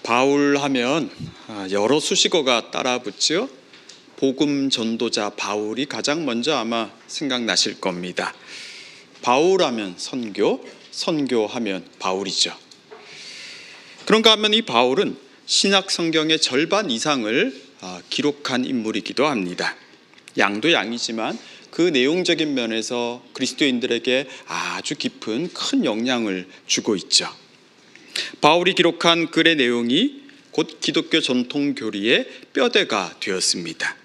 바울 하면 여러 수식어가 따라 붙죠. 복음 전도자 바울이 가장 먼저 아마 생각나실 겁니다. 바울 하면 선교, 선교하면 바울이죠. 그런가 하면 이 바울은 신약 성경의 절반 이상을 기록한 인물이기도 합니다. 양도 양이지만 그 내용적인 면에서 그리스도인들에게 아주 깊은 큰 영향을 주고 있죠. 바울이 기록한 글의 내용이 곧 기독교 전통 교리의 뼈대가 되었습니다.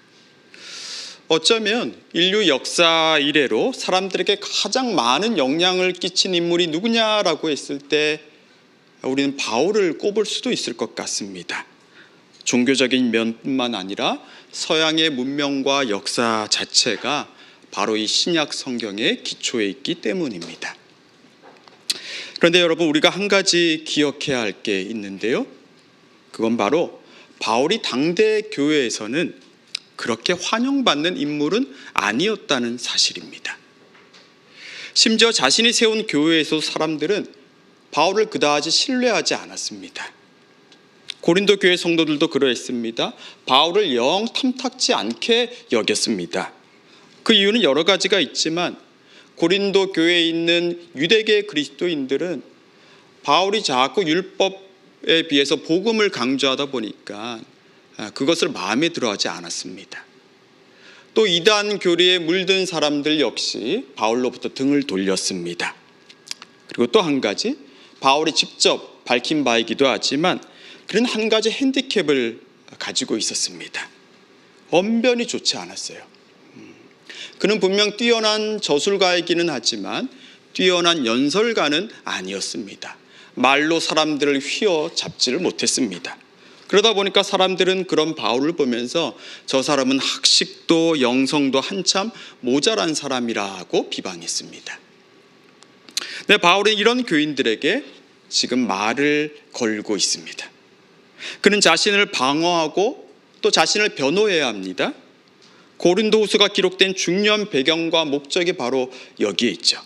어쩌면 인류 역사 이래로 사람들에게 가장 많은 영향을 끼친 인물이 누구냐라고 했을 때 우리는 바울을 꼽을 수도 있을 것 같습니다. 종교적인 면뿐만 아니라 서양의 문명과 역사 자체가 바로 이 신약 성경의 기초에 있기 때문입니다. 그런데 여러분, 우리가 한 가지 기억해야 할 게 있는데요. 그건 바로 바울이 당대 교회에서는 그렇게 환영받는 인물은 아니었다는 사실입니다. 심지어 자신이 세운 교회에서 사람들은 바울을 그다지 신뢰하지 않았습니다. 고린도 교회 성도들도 그러했습니다. 바울을 영 탐탁지 않게 여겼습니다. 그 이유는 여러 가지가 있지만 고린도 교회에 있는 유대계 그리스도인들은 바울이 자꾸 율법에 비해서 복음을 강조하다 보니까 그것을 마음에 들어하지 않았습니다. 또 이단 교리에 물든 사람들 역시 바울로부터 등을 돌렸습니다. 그리고 또 한 가지, 바울이 직접 밝힌 바이기도 하지만 그런 한 가지 핸디캡을 가지고 있었습니다. 언변이 좋지 않았어요. 그는 분명 뛰어난 저술가이기는 하지만 뛰어난 연설가는 아니었습니다. 말로 사람들을 휘어잡지를 못했습니다. 그러다 보니까 사람들은 그런 바울을 보면서 저 사람은 학식도 영성도 한참 모자란 사람이라고 비방했습니다. 네, 바울은 이런 교인들에게 지금 말을 걸고 있습니다. 그는 자신을 방어하고 또 자신을 변호해야 합니다. 고린도후서가 기록된 중요한 배경과 목적이 바로 여기에 있죠.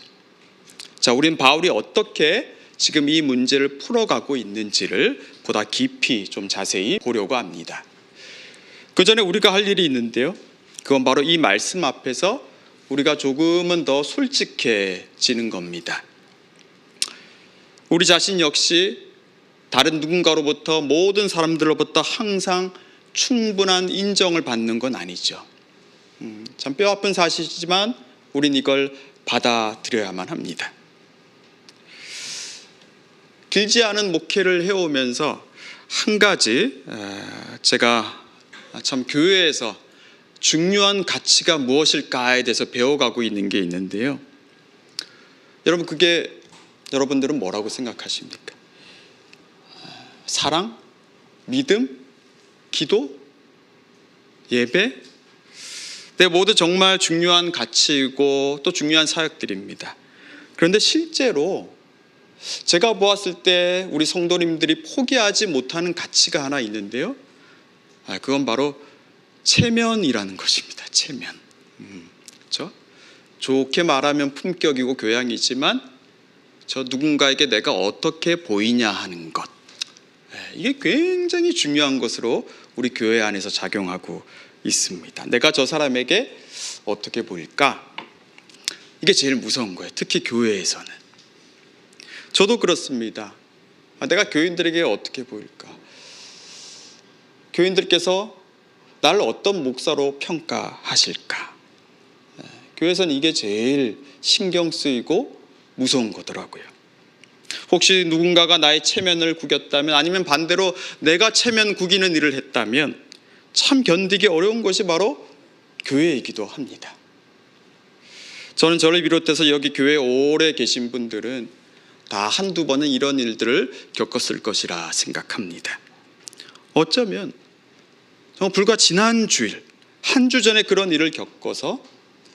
자, 우린 바울이 어떻게 지금 이 문제를 풀어가고 있는지를 보다 깊이 좀 자세히 보려고 합니다. 그 전에 우리가 할 일이 있는데요. 그건 바로 이 말씀 앞에서 우리가 조금은 더 솔직해지는 겁니다. 우리 자신 역시 다른 누군가로부터, 모든 사람들로부터 항상 충분한 인정을 받는 건 아니죠. 참 뼈아픈 사실이지만 우린 이걸 받아들여야만 합니다. 길지 않은 목회를 해오면서 한 가지 제가 참 교회에서 중요한 가치가 무엇일까에 대해서 배워가고 있는 게 있는데요. 여러분, 그게 여러분들은 뭐라고 생각하십니까? 사랑? 믿음? 기도? 예배? 네, 모두 정말 중요한 가치이고 또 중요한 사역들입니다. 그런데 실제로 제가 보았을 때 우리 성도님들이 포기하지 못하는 가치가 하나 있는데요. 그건 바로 체면이라는 것입니다. 체면. 그렇죠? 좋게 말하면 품격이고 교양이지만 저 누군가에게 내가 어떻게 보이냐 하는 것. 이게 굉장히 중요한 것으로 우리 교회 안에서 작용하고 있습니다. 내가 저 사람에게 어떻게 보일까? 이게 제일 무서운 거예요. 특히 교회에서는. 저도 그렇습니다. 내가 교인들에게 어떻게 보일까? 교인들께서 나를 어떤 목사로 평가하실까? 교회에서는 이게 제일 신경 쓰이고 무서운 거더라고요. 혹시 누군가가 나의 체면을 구겼다면, 아니면 반대로 내가 체면 구기는 일을 했다면 참 견디기 어려운 것이 바로 교회이기도 합니다. 저는 저를 비롯해서 여기 교회에 오래 계신 분들은 다 한두 번은 이런 일들을 겪었을 것이라 생각합니다. 어쩌면 정말 불과 지난 주일, 한 주 전에 그런 일을 겪어서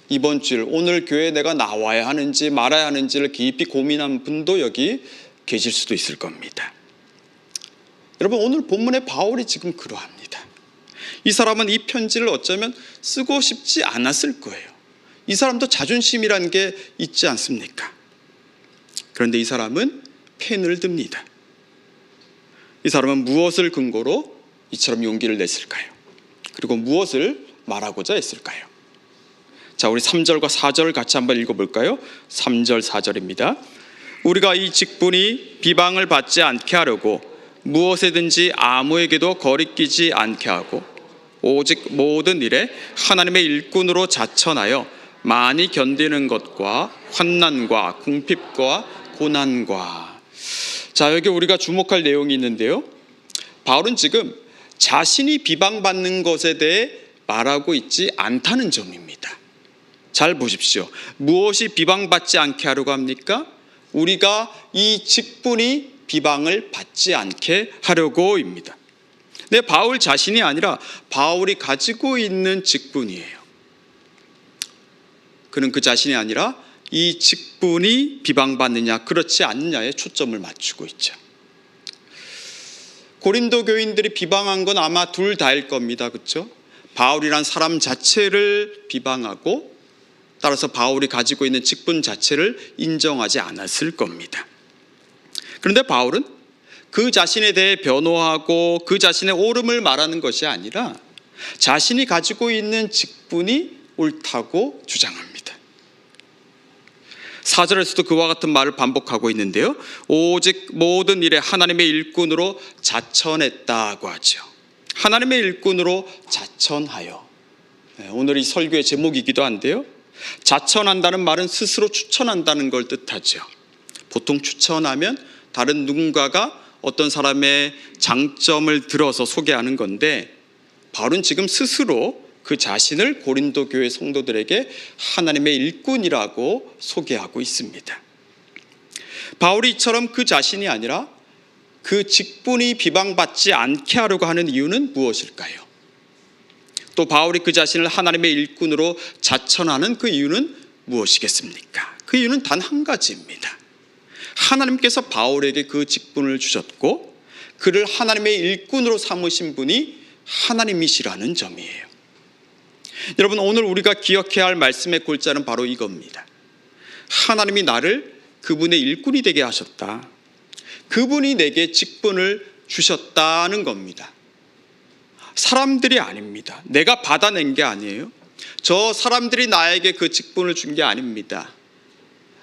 이번 주일, 오늘 교회에 내가 나와야 하는지 말아야 하는지를 깊이 고민한 분도 여기 계실 수도 있을 겁니다. 여러분, 오늘 본문의 바울이 지금 그러합니다. 이 사람은 이 편지를 어쩌면 쓰고 싶지 않았을 거예요. 이 사람도 자존심이란 게 있지 않습니까? 그런데 이 사람은 펜을 듭니다. 이 사람은 무엇을 근거로 이처럼 용기를 냈을까요? 그리고 무엇을 말하고자 했을까요? 자, 우리 3절과 4절 같이 한번 읽어볼까요? 3절 4절입니다. 우리가 이 직분이 비방을 받지 않게 하려고 무엇에든지 아무에게도 거리끼지 않게 하고 오직 모든 일에 하나님의 일꾼으로 자천하여 많이 견디는 것과 환난과 궁핍과 고난과. 자, 여기 우리가 주목할 내용이 있는데요, 바울은 지금 자신이 비방받는 것에 대해 말하고 있지 않다는 점입니다. 잘 보십시오. 무엇이 비방받지 않게 하려고 합니까? 우리가 이 직분이 비방을 받지 않게 하려고입니다. 근데 바울 자신이 아니라 바울이 가지고 있는 직분이에요. 그는 그 자신이 아니라 이 직분이 비방받느냐 그렇지 않느냐에 초점을 맞추고 있죠. 고린도 교인들이 비방한 건 아마 둘 다일 겁니다. 그렇죠? 바울이란 사람 자체를 비방하고 따라서 바울이 가지고 있는 직분 자체를 인정하지 않았을 겁니다. 그런데 바울은 그 자신에 대해 변호하고 그 자신의 옳음을 말하는 것이 아니라 자신이 가지고 있는 직분이 옳다고 주장합니다. 4절에서도 그와 같은 말을 반복하고 있는데요, 오직 모든 일에 하나님의 일꾼으로 자천했다고 하죠. 하나님의 일꾼으로 자천하여. 오늘 이 설교의 제목이기도 한데요, 자천한다는 말은 스스로 추천한다는 걸 뜻하죠. 보통 추천하면 다른 누군가가 어떤 사람의 장점을 들어서 소개하는 건데, 바울은 지금 스스로 그 자신을 고린도 교회 성도들에게 하나님의 일꾼이라고 소개하고 있습니다. 바울이 이처럼 그 자신이 아니라 그 직분이 비방받지 않게 하려고 하는 이유는 무엇일까요? 또 바울이 그 자신을 하나님의 일꾼으로 자천하는 그 이유는 무엇이겠습니까? 그 이유는 단 한 가지입니다. 하나님께서 바울에게 그 직분을 주셨고 그를 하나님의 일꾼으로 삼으신 분이 하나님이시라는 점이에요. 여러분, 오늘 우리가 기억해야 할 말씀의 골자는 바로 이겁니다. 하나님이 나를 그분의 일꾼이 되게 하셨다. 그분이 내게 직분을 주셨다는 겁니다. 사람들이 아닙니다. 내가 받아낸 게 아니에요. 저 사람들이 나에게 그 직분을 준 게 아닙니다.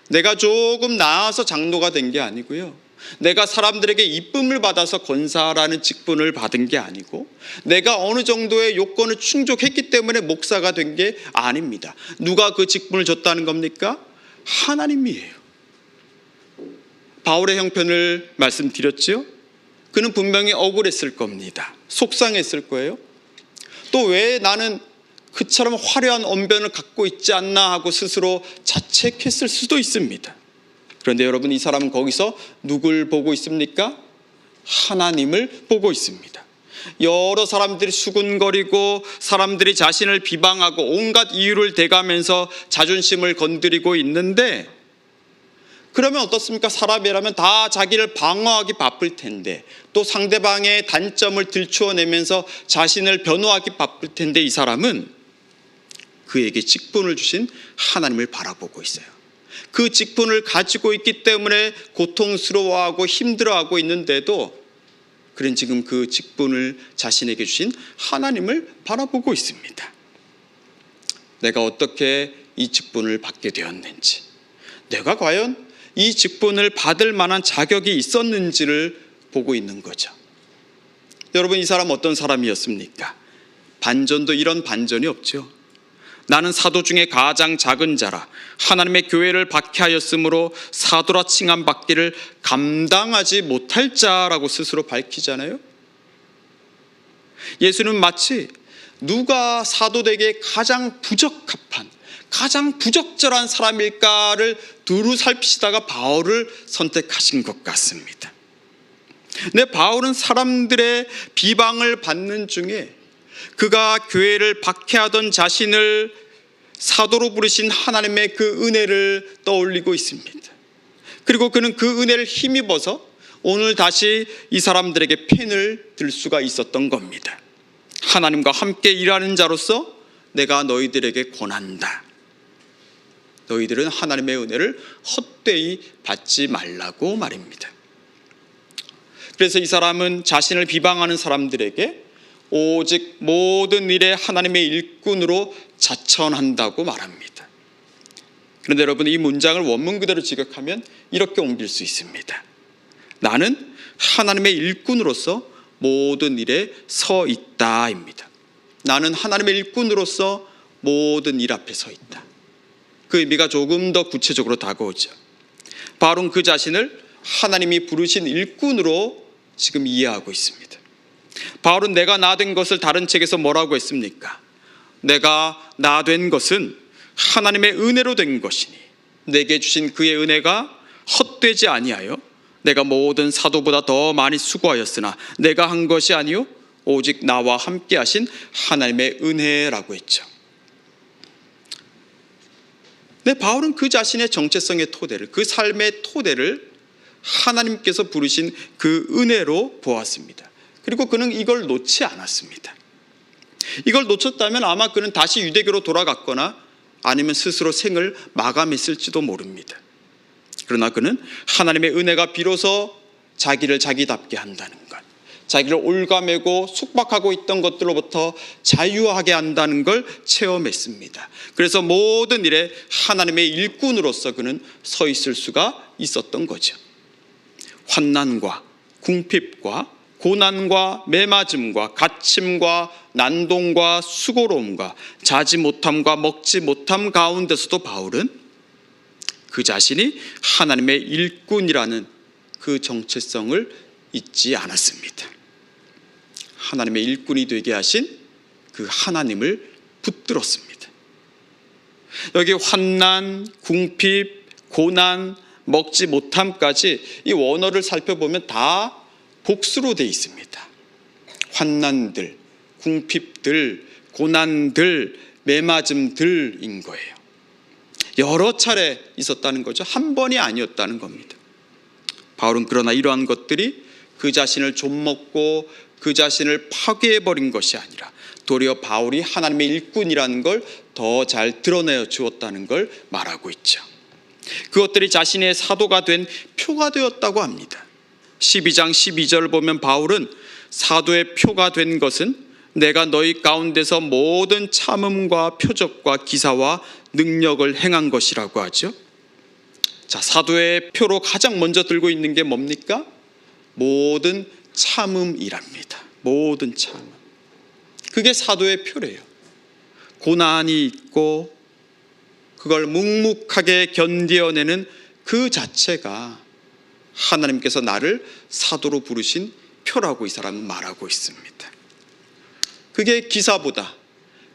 내가 조금 나아서 장로가 된 게 아니고요, 내가 사람들에게 이쁨을 받아서 권사라는 직분을 받은 게 아니고, 내가 어느 정도의 요건을 충족했기 때문에 목사가 된 게 아닙니다. 누가 그 직분을 줬다는 겁니까? 하나님이에요. 바울의 형편을 말씀드렸죠. 그는 분명히 억울했을 겁니다. 속상했을 거예요. 또 왜 나는 그처럼 화려한 언변을 갖고 있지 않나 하고 스스로 자책했을 수도 있습니다. 그런데 여러분, 이 사람은 거기서 누굴 보고 있습니까? 하나님을 보고 있습니다. 여러 사람들이 수군거리고 사람들이 자신을 비방하고 온갖 이유를 대가면서 자존심을 건드리고 있는데, 그러면 어떻습니까? 사람이라면 다 자기를 방어하기 바쁠 텐데, 또 상대방의 단점을 들추어내면서 자신을 변호하기 바쁠 텐데, 이 사람은 그에게 직분을 주신 하나님을 바라보고 있어요. 그 직분을 가지고 있기 때문에 고통스러워하고 힘들어하고 있는데도 그는 지금 그 직분을 자신에게 주신 하나님을 바라보고 있습니다. 내가 어떻게 이 직분을 받게 되었는지, 내가 과연 이 직분을 받을 만한 자격이 있었는지를 보고 있는 거죠. 여러분, 이 사람 어떤 사람이었습니까? 반전도 이런 반전이 없죠. 나는 사도 중에 가장 작은 자라 하나님의 교회를 박해하였으므로 사도라 칭함받기를 감당하지 못할 자라고 스스로 밝히잖아요. 예수는 마치 누가 사도되기에 가장 부적합한, 가장 부적절한 사람일까를 두루 살피시다가 바울을 선택하신 것 같습니다. 근데 바울은 사람들의 비방을 받는 중에 그가 교회를 박해하던 자신을 사도로 부르신 하나님의 그 은혜를 떠올리고 있습니다. 그리고 그는 그 은혜를 힘입어서 오늘 다시 이 사람들에게 펜을 들 수가 있었던 겁니다. 하나님과 함께 일하는 자로서 내가 너희들에게 권한다. 너희들은 하나님의 은혜를 헛되이 받지 말라고 말입니다. 그래서 이 사람은 자신을 비방하는 사람들에게 오직 모든 일에 하나님의 일꾼으로 자천한다고 말합니다. 그런데 여러분, 이 문장을 원문 그대로 직역하면 이렇게 옮길 수 있습니다. 나는 하나님의 일꾼으로서 모든 일에 서 있다입니다. 나는 하나님의 일꾼으로서 모든 일 앞에 서 있다. 그 의미가 조금 더 구체적으로 다가오죠. 바울은 그 자신을 하나님이 부르신 일꾼으로 지금 이해하고 있습니다. 바울은 내가 나 된 것을 다른 책에서 뭐라고 했습니까? 내가 나 된 것은 하나님의 은혜로 된 것이니 내게 주신 그의 은혜가 헛되지 아니하여 내가 모든 사도보다 더 많이 수고하였으나 내가 한 것이 아니요 오직 나와 함께 하신 하나님의 은혜라고 했죠. 네, 바울은 그 자신의 정체성의 토대를, 그 삶의 토대를 하나님께서 부르신 그 은혜로 보았습니다. 그리고 그는 이걸 놓지 않았습니다. 이걸 놓쳤다면 아마 그는 다시 유대교로 돌아갔거나 아니면 스스로 생을 마감했을지도 모릅니다. 그러나 그는 하나님의 은혜가 비로소 자기를 자기답게 한다는 것, 자기를 올가매고 숙박하고 있던 것들로부터 자유하게 한다는 걸 체험했습니다. 그래서 모든 일에 하나님의 일꾼으로서 그는 서 있을 수가 있었던 거죠. 환난과 궁핍과 고난과 매맞음과 갇힘과 난동과 수고로움과 자지 못함과 먹지 못함 가운데서도 바울은 그 자신이 하나님의 일꾼이라는 그 정체성을 잊지 않았습니다. 하나님의 일꾼이 되게 하신 그 하나님을 붙들었습니다. 여기 환난, 궁핍, 고난, 먹지 못함까지 이 원어를 살펴보면 다 복수로 되어 있습니다. 환난들, 궁핍들, 고난들, 매맞음들인 거예요. 여러 차례 있었다는 거죠. 한 번이 아니었다는 겁니다. 바울은 그러나 이러한 것들이 그 자신을 좀먹고 그 자신을 파괴해버린 것이 아니라 도리어 바울이 하나님의 일꾼이라는 걸 더 잘 드러내어 주었다는 걸 말하고 있죠. 그것들이 자신의 사도가 된 표가 되었다고 합니다. 12장 12절을 보면 바울은 사도의 표가 된 것은 내가 너희 가운데서 모든 참음과 표적과 기사와 능력을 행한 것이라고 하죠. 자, 사도의 표로 가장 먼저 들고 있는 게 뭡니까? 모든 참음이랍니다. 모든 참음. 그게 사도의 표래요. 고난이 있고 그걸 묵묵하게 견뎌내는 그 자체가 하나님께서 나를 사도로 부르신 표라고 이 사람은 말하고 있습니다. 그게 기사보다,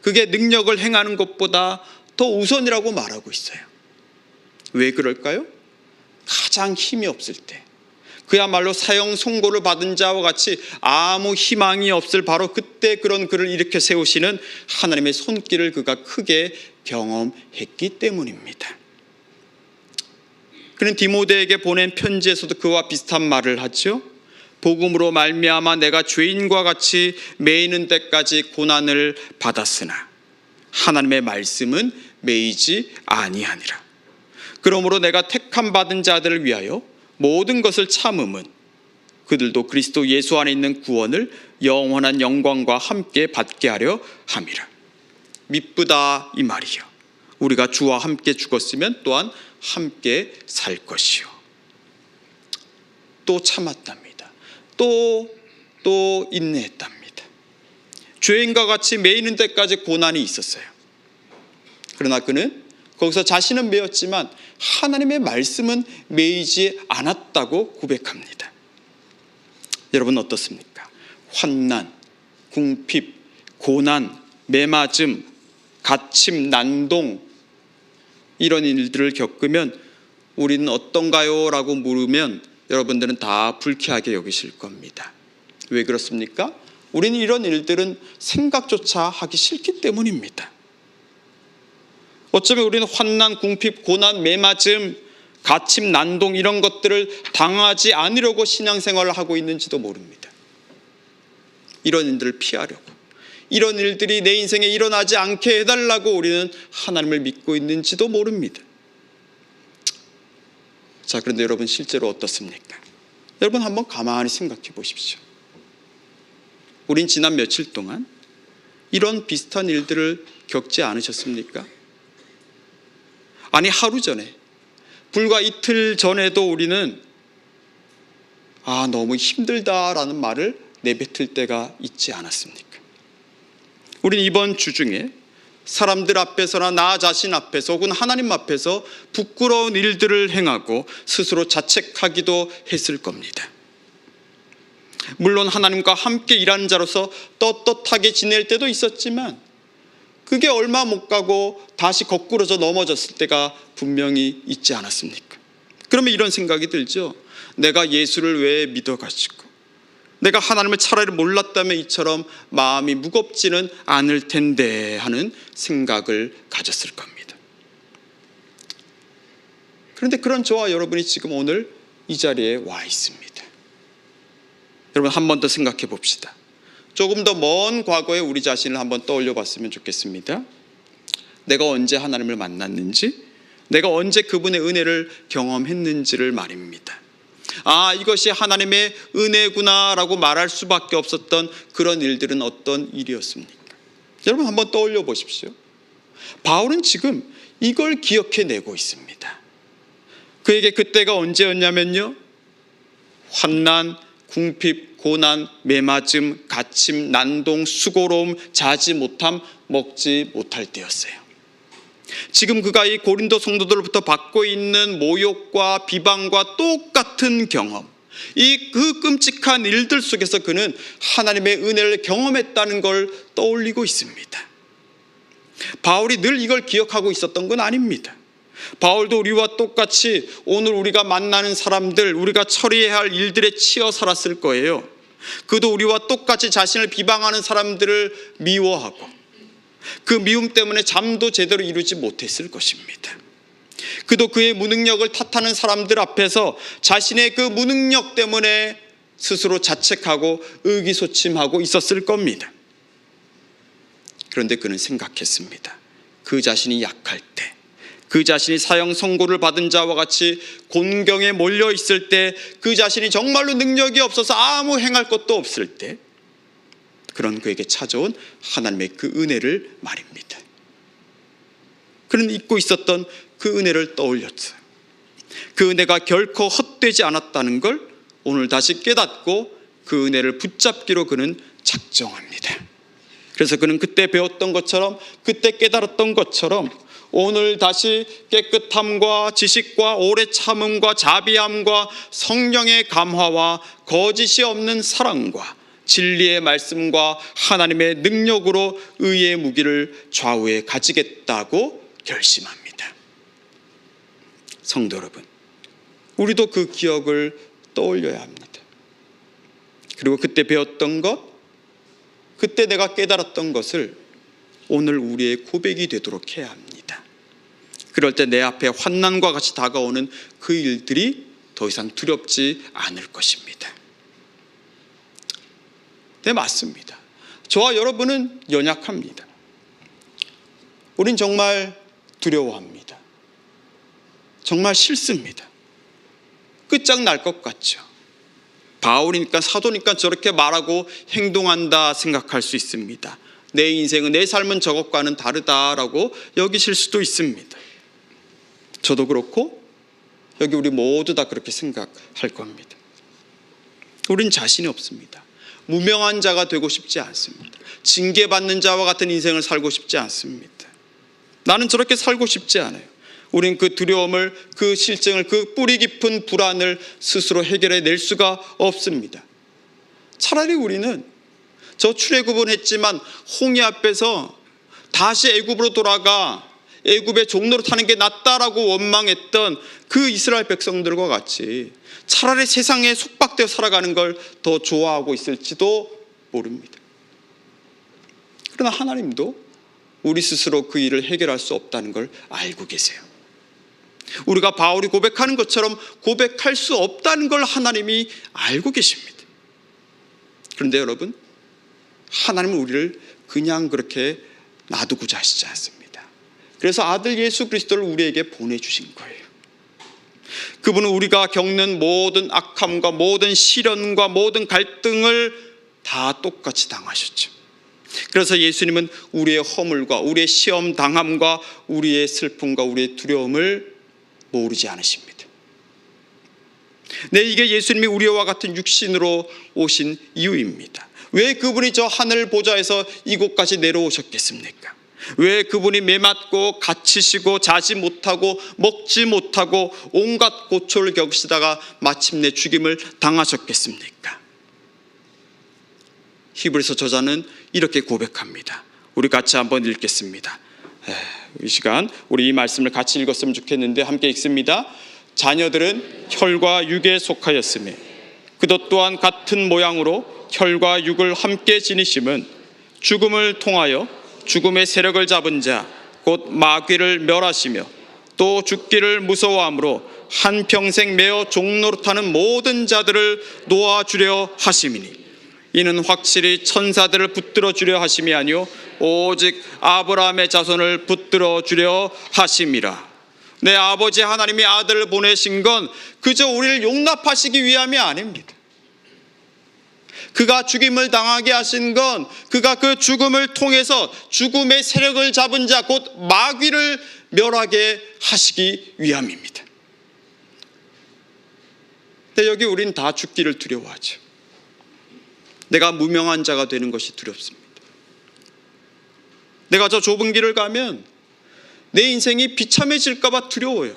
그게 능력을 행하는 것보다 더 우선이라고 말하고 있어요. 왜 그럴까요? 가장 힘이 없을 때, 그야말로 사형 선고를 받은 자와 같이 아무 희망이 없을 바로 그때 그런 그를 일으켜 세우시는 하나님의 손길을 그가 크게 경험했기 때문입니다. 그는 디모데에게 보낸 편지에서도 그와 비슷한 말을 하죠. 복음으로 말미암아 내가 죄인과 같이 매이는 데까지 고난을 받았으나 하나님의 말씀은 매이지 아니하니라. 그러므로 내가 택함 받은 자들을 위하여 모든 것을 참음은 그들도 그리스도 예수 안에 있는 구원을 영원한 영광과 함께 받게 하려 함이라. 미쁘다 이 말이요. 우리가 주와 함께 죽었으면 또한 함께 살 것이요. 또 참았답니다. 또 인내했답니다. 죄인과 같이 매이는 데까지 고난이 있었어요. 그러나 그는 거기서 자신은 매였지만 하나님의 말씀은 매이지 않았다고 고백합니다. 여러분 어떻습니까? 환난, 궁핍, 고난, 매맞음, 갇힘, 난동 이런 일들을 겪으면 우리는 어떤가요? 라고 물으면 여러분들은 다 불쾌하게 여기실 겁니다. 왜 그렇습니까? 우리는 이런 일들은 생각조차 하기 싫기 때문입니다. 어쩌면 우리는 환난, 궁핍, 고난, 매맞음, 갇힘, 난동 이런 것들을 당하지 않으려고 신앙생활을 하고 있는지도 모릅니다. 이런 일들을 피하려고, 이런 일들이 내 인생에 일어나지 않게 해달라고 우리는 하나님을 믿고 있는지도 모릅니다. 자, 그런데 여러분 실제로 어떻습니까? 여러분 한번 가만히 생각해 보십시오. 우린 지난 며칠 동안 이런 비슷한 일들을 겪지 않으셨습니까? 아니 하루 전에, 불과 이틀 전에도 우리는 너무 힘들다라는 말을 내뱉을 때가 있지 않았습니까? 우리는 이번 주 중에 사람들 앞에서나 나 자신 앞에서 혹은 하나님 앞에서 부끄러운 일들을 행하고 스스로 자책하기도 했을 겁니다. 물론 하나님과 함께 일하는 자로서 떳떳하게 지낼 때도 있었지만 그게 얼마 못 가고 다시 거꾸로져 넘어졌을 때가 분명히 있지 않았습니까? 그러면 이런 생각이 들죠. 내가 예수를 왜 믿어가지고 내가 하나님을 차라리 몰랐다면 이처럼 마음이 무겁지는 않을 텐데 하는 생각을 가졌을 겁니다. 그런데 그런 저와 여러분이 지금 오늘 이 자리에 와 있습니다. 여러분 한 번 더 생각해 봅시다. 조금 더 먼 과거에 우리 자신을 한번 떠올려 봤으면 좋겠습니다. 내가 언제 하나님을 만났는지, 내가 언제 그분의 은혜를 경험했는지를 말입니다. 이것이 하나님의 은혜구나라고 말할 수밖에 없었던 그런 일들은 어떤 일이었습니까? 여러분 한번 떠올려 보십시오. 바울은 지금 이걸 기억해내고 있습니다. 그에게 그때가 언제였냐면요, 환난, 궁핍, 고난, 매맞음, 갇힘, 난동, 수고로움, 자지 못함, 먹지 못할 때였어요. 지금 그가 이 고린도 성도들로부터 받고 있는 모욕과 비방과 똑같은 경험, 그 끔찍한 일들 속에서 그는 하나님의 은혜를 경험했다는 걸 떠올리고 있습니다. 바울이 늘 이걸 기억하고 있었던 건 아닙니다. 바울도 우리와 똑같이 오늘 우리가 만나는 사람들, 우리가 처리해야 할 일들에 치여 살았을 거예요. 그도 우리와 똑같이 자신을 비방하는 사람들을 미워하고 그 미움 때문에 잠도 제대로 이루지 못했을 것입니다. 그도 그의 무능력을 탓하는 사람들 앞에서 자신의 그 무능력 때문에 스스로 자책하고 의기소침하고 있었을 겁니다. 그런데 그는 생각했습니다. 그 자신이 약할 때, 그 자신이 사형 선고를 받은 자와 같이 곤경에 몰려 있을 때, 그 자신이 정말로 능력이 없어서 아무 행할 것도 없을 때, 그런 그에게 찾아온 하나님의 그 은혜를 말입니다. 그는 잊고 있었던 그 은혜를 떠올렸어요. 그 은혜가 결코 헛되지 않았다는 걸 오늘 다시 깨닫고 그 은혜를 붙잡기로 그는 작정합니다. 그래서 그는 그때 배웠던 것처럼, 그때 깨달았던 것처럼 오늘 다시 깨끗함과 지식과 오래 참음과 자비함과 성령의 감화와 거짓이 없는 사랑과 진리의 말씀과 하나님의 능력으로 의의 무기를 좌우에 가지겠다고 결심합니다. 성도 여러분, 우리도 그 기억을 떠올려야 합니다. 그리고 그때 배웠던 것, 그때 내가 깨달았던 것을 오늘 우리의 고백이 되도록 해야 합니다. 그럴 때 내 앞에 환난과 같이 다가오는 그 일들이 더 이상 두렵지 않을 것입니다. 네, 맞습니다. 저와 여러분은 연약합니다. 우린 정말 두려워합니다. 정말 싫습니다. 끝장날 것 같죠. 바울이니까, 사도니까 저렇게 말하고 행동한다 생각할 수 있습니다. 내 인생은, 내 삶은 저것과는 다르다라고 여기실 수도 있습니다. 저도 그렇고 여기 우리 모두 다 그렇게 생각할 겁니다. 우린 자신이 없습니다. 무명한 자가 되고 싶지 않습니다. 징계받는 자와 같은 인생을 살고 싶지 않습니다. 나는 저렇게 살고 싶지 않아요. 우린 그 두려움을, 그 실증을, 그 뿌리 깊은 불안을 스스로 해결해 낼 수가 없습니다. 차라리 우리는 저 출애굽은 했지만 홍해 앞에서 다시 애굽으로 돌아가 애굽의 종로로 타는 게 낫다라고 원망했던 그 이스라엘 백성들과 같이 차라리 세상에 속박되어 살아가는 걸 더 좋아하고 있을지도 모릅니다. 그러나 하나님도 우리 스스로 그 일을 해결할 수 없다는 걸 알고 계세요. 우리가 바울이 고백하는 것처럼 고백할 수 없다는 걸 하나님이 알고 계십니다. 그런데 여러분, 하나님은 우리를 그냥 그렇게 놔두고자 하시지 않습니다. 그래서 아들 예수 그리스도를 우리에게 보내주신 거예요. 그분은 우리가 겪는 모든 악함과 모든 시련과 모든 갈등을 다 똑같이 당하셨죠. 그래서 예수님은 우리의 허물과 우리의 시험 당함과 우리의 슬픔과 우리의 두려움을 모르지 않으십니다. 네, 이게 예수님이 우리와 같은 육신으로 오신 이유입니다. 왜 그분이 저 하늘 보좌에서 이곳까지 내려오셨겠습니까? 왜 그분이 매맞고 갇히시고 자지 못하고 먹지 못하고 온갖 고초를 겪으시다가 마침내 죽임을 당하셨겠습니까? 히브리서 저자는 이렇게 고백합니다. 우리 같이 한번 읽겠습니다. 이 시간 우리 이 말씀을 같이 읽었으면 좋겠는데 함께 읽습니다. 자녀들은 혈과 육에 속하였으며 그것 또한 같은 모양으로 혈과 육을 함께 지니심은 죽음을 통하여 죽음의 세력을 잡은 자 곧 마귀를 멸하시며 또 죽기를 무서워함으로 한평생 매어 종노릇하는 모든 자들을 놓아주려 하심이니 이는 확실히 천사들을 붙들어 주려 하심이 아니요 오직 아브라함의 자손을 붙들어 주려 하심이라. 내 아버지 하나님이 아들을 보내신 건 그저 우리를 용납하시기 위함이 아닙니다. 그가 죽임을 당하게 하신 건 그가 그 죽음을 통해서 죽음의 세력을 잡은 자 곧 마귀를 멸하게 하시기 위함입니다. 근데 여기 우린 다 죽기를 두려워하죠. 내가 무명한 자가 되는 것이 두렵습니다. 내가 저 좁은 길을 가면 내 인생이 비참해질까 봐 두려워요.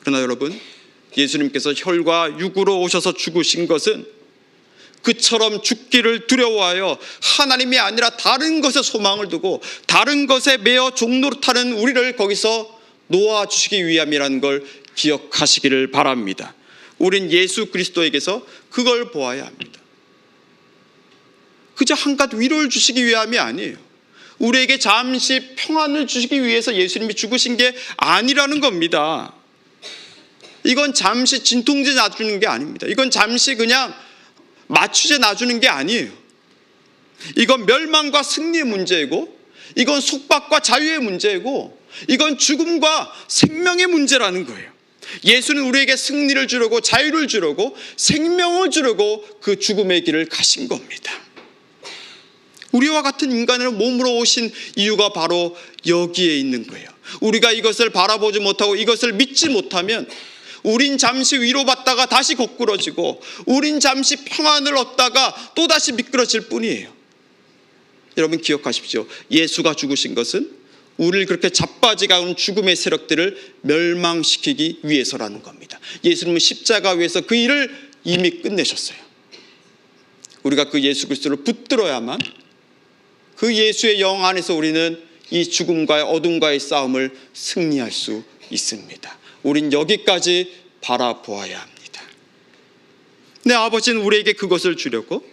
그러나 여러분, 예수님께서 혈과 육으로 오셔서 죽으신 것은 그처럼 죽기를 두려워하여 하나님이 아니라 다른 것에 소망을 두고 다른 것에 매어 종노릇하는 우리를 거기서 놓아주시기 위함이라는 걸 기억하시기를 바랍니다. 우린 예수 그리스도에게서 그걸 보아야 합니다. 그저 한갓 위로를 주시기 위함이 아니에요. 우리에게 잠시 평안을 주시기 위해서 예수님이 죽으신 게 아니라는 겁니다. 이건 잠시 진통제 놔주는 게 아닙니다. 이건 잠시 그냥 마취제 놔주는 게 아니에요. 이건 멸망과 승리의 문제이고 이건 속박과 자유의 문제이고 이건 죽음과 생명의 문제라는 거예요. 예수는 우리에게 승리를 주려고 자유를 주려고 생명을 주려고 그 죽음의 길을 가신 겁니다. 우리와 같은 인간을 몸으로 오신 이유가 바로 여기에 있는 거예요. 우리가 이것을 바라보지 못하고 이것을 믿지 못하면 우린 잠시 위로받다가 다시 거꾸러지고 우린 잠시 평안을 얻다가 또다시 미끄러질 뿐이에요. 여러분 기억하십시오. 예수가 죽으신 것은 우리를 그렇게 자빠지가는 죽음의 세력들을 멸망시키기 위해서라는 겁니다. 예수님은 십자가 위에서 그 일을 이미 끝내셨어요. 우리가 그 예수 그리스도를 붙들어야만 그 예수의 영 안에서 우리는 이 죽음과의 어둠과의 싸움을 승리할 수 있습니다. 우린 여기까지 바라보아야 합니다. 내 아버지는 우리에게 그것을 주려고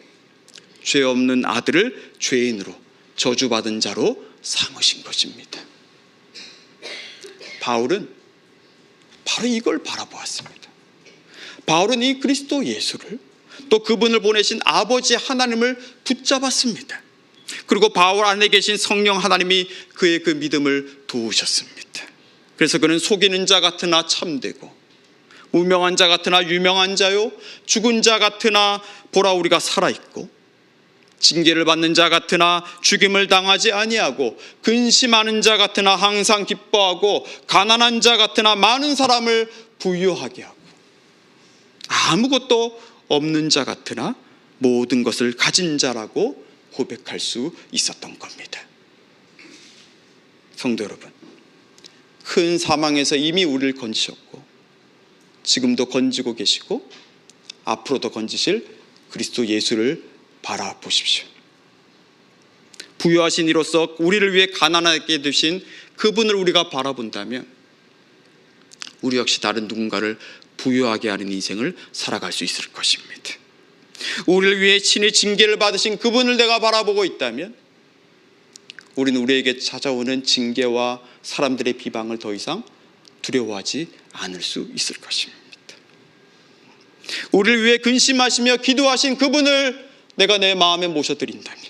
죄 없는 아들을 죄인으로 저주받은 자로 삼으신 것입니다. 바울은 바로 이걸 바라보았습니다. 바울은 이 그리스도 예수를 또 그분을 보내신 아버지 하나님을 붙잡았습니다. 그리고 바울 안에 계신 성령 하나님이 그의 그 믿음을 도우셨습니다. 그래서 그는 속이는 자 같으나 참되고 무명한 자 같으나 유명한 자요 죽은 자 같으나 보라 우리가 살아있고 징계를 받는 자 같으나 죽임을 당하지 아니하고 근심하는 자 같으나 항상 기뻐하고 가난한 자 같으나 많은 사람을 부유하게 하고 아무것도 없는 자 같으나 모든 것을 가진 자라고 고백할 수 있었던 겁니다. 성도 여러분, 큰 사망에서 이미 우리를 건지셨고 지금도 건지고 계시고 앞으로도 건지실 그리스도 예수를 바라보십시오. 부유하신 이로써 우리를 위해 가난하게 되신 그분을 우리가 바라본다면 우리 역시 다른 누군가를 부유하게 하는 인생을 살아갈 수 있을 것입니다. 우리를 위해 친히 징계를 받으신 그분을 내가 바라보고 있다면 우리는 우리에게 찾아오는 징계와 사람들의 비방을 더 이상 두려워하지 않을 수 있을 것입니다. 우리를 위해 근심하시며 기도하신 그분을 내가 내 마음에 모셔드린다면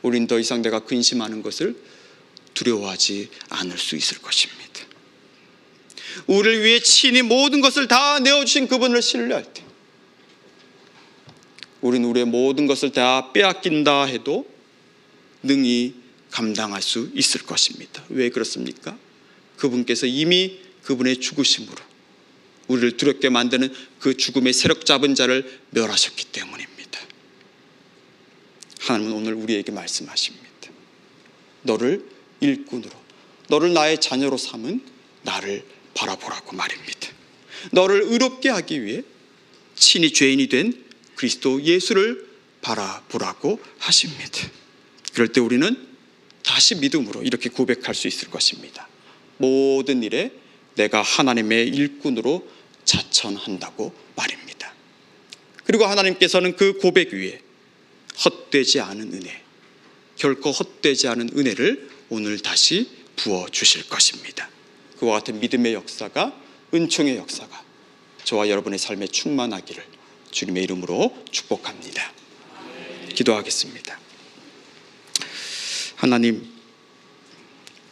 우린 더 이상 내가 근심하는 것을 두려워하지 않을 수 있을 것입니다. 우리를 위해 친히 모든 것을 다 내어주신 그분을 신뢰할 때, 우리는 우리의 모든 것을 다 빼앗긴다 해도 능히 감당할 수 있을 것입니다. 왜 그렇습니까? 그분께서 이미 그분의 죽으심으로 우리를 두렵게 만드는 그 죽음의 세력 잡은 자를 멸하셨기 때문입니다. 하나님은 오늘 우리에게 말씀하십니다. 너를 일꾼으로, 너를 나의 자녀로 삼은 나를 바라보라고 말입니다. 너를 의롭게 하기 위해 친히 죄인이 된 그리스도 예수를 바라보라고 하십니다. 그럴 때 우리는 다시 믿음으로 이렇게 고백할 수 있을 것입니다. 모든 일에 내가 하나님의 일꾼으로 자천한다고 말입니다. 그리고 하나님께서는 그 고백 위에 헛되지 않은 은혜, 결코 헛되지 않은 은혜를 오늘 다시 부어주실 것입니다. 그와 같은 믿음의 역사가, 은총의 역사가 저와 여러분의 삶에 충만하기를 주님의 이름으로 축복합니다. 기도하겠습니다. 하나님,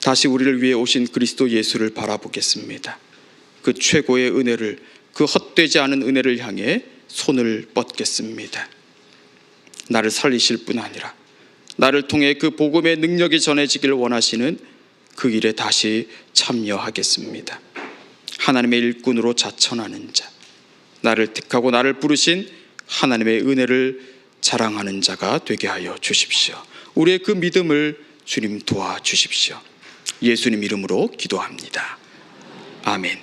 다시 우리를 위해 오신 그리스도 예수를 바라보겠습니다. 그 최고의 은혜를, 그 헛되지 않은 은혜를 향해 손을 뻗겠습니다. 나를 살리실 뿐 아니라 나를 통해 그 복음의 능력이 전해지길 원하시는 그 일에 다시 참여하겠습니다. 하나님의 일꾼으로 자천하는 자, 나를 택하고 나를 부르신 하나님의 은혜를 자랑하는 자가 되게 하여 주십시오. 우리의 그 믿음을 주님 도와주십시오. 예수님 이름으로 기도합니다. 아멘.